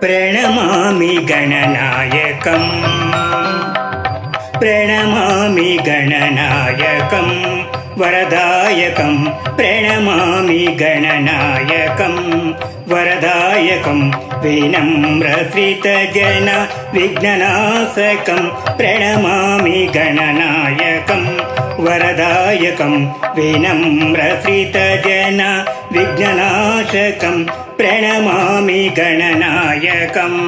प्रणमामि गणनायकम् प्रणमामि गणनायकम् वरदायकं प्रणमामि गणनायकं वरदायकं विनम्रश्रितजन विघ्ननाशकं प्रणमामि गणनायकं वरदायकं विनम्रश्रितजन विघ्ननाशकं प्रणमामि गणनायकम्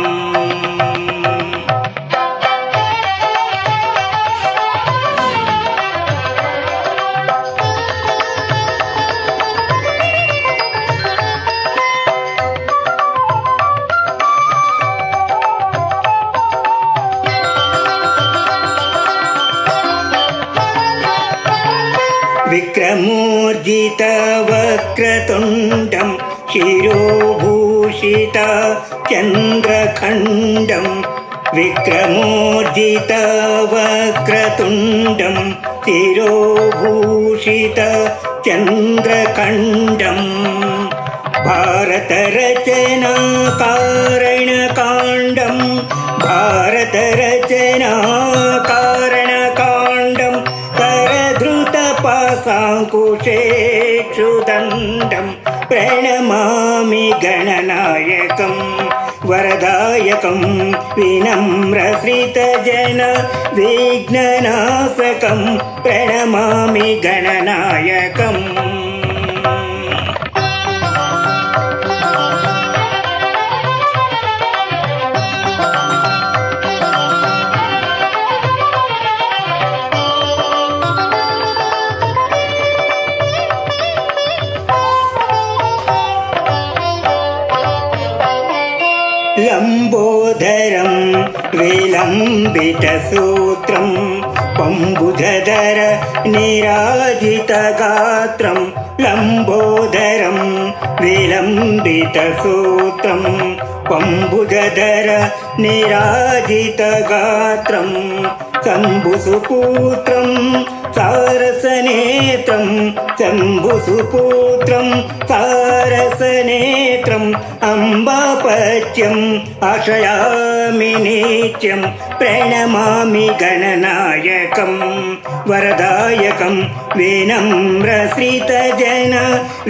विक्रमोर्जित वक्रतुण्डं शिरोभूषित चन्द्रखण्डं विक्रमोर्जित वक्रतुण्डं शिरोभूषित चन्द्रखण्डं भारतरचनाकारणकाण्डं भारतरचनाकारणकाण्डं पाशाङ्कुशेक्षुदण्डं प्रणमामि गणनायकं वरदायकं विनम्रश्रितजन विघ्ननाशकं प्रणमामि गणनायकम् लंबोदरं विलंबितसूत्रं पंबुधर निराजितगात्रं लंबोदरं विलंबितसूत्रं पंबुधर निराजितगात्रं शम्भुसुपुत्रं सारसनेत्रं शम्भुसुपुत्रं सारसनेत्रं अम्बापत्यम् आश्रयामि नित्यं प्रणमामि गणनायकं वरदायकं विनम्रश्रितजन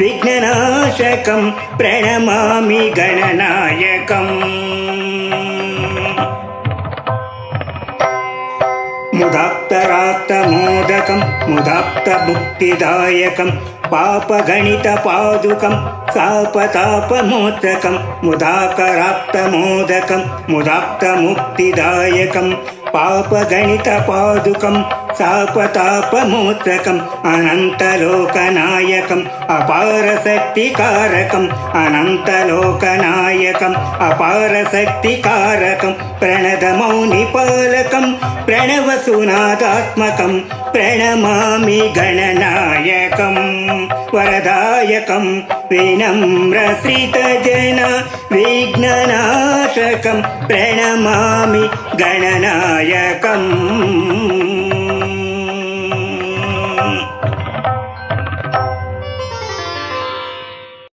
विघ्ननाशकं प्रणमामि गणनायकम् मुदाक्तराक्तमोदकं मुदाक्तमुक्तिदायकं पापगणितपादुकं सापतापमोचकं मुदाकराक्तमोदकं मुदाक्तमुक्तिदायकं पापगणितपादुकं सापतापमोचकम् अनन्तलोकनायकम् अपारशक्तिकारकम् अनन्तलोकनायकम् अपारशक्तिकारकं प्रणतमौनिपालकं प्रणवसुनादात्मकं प्रणमामि गणनायकं वरदायकं विनम्रश्रितजन विघ्ननाशकं प्रणमामि गणनायकम्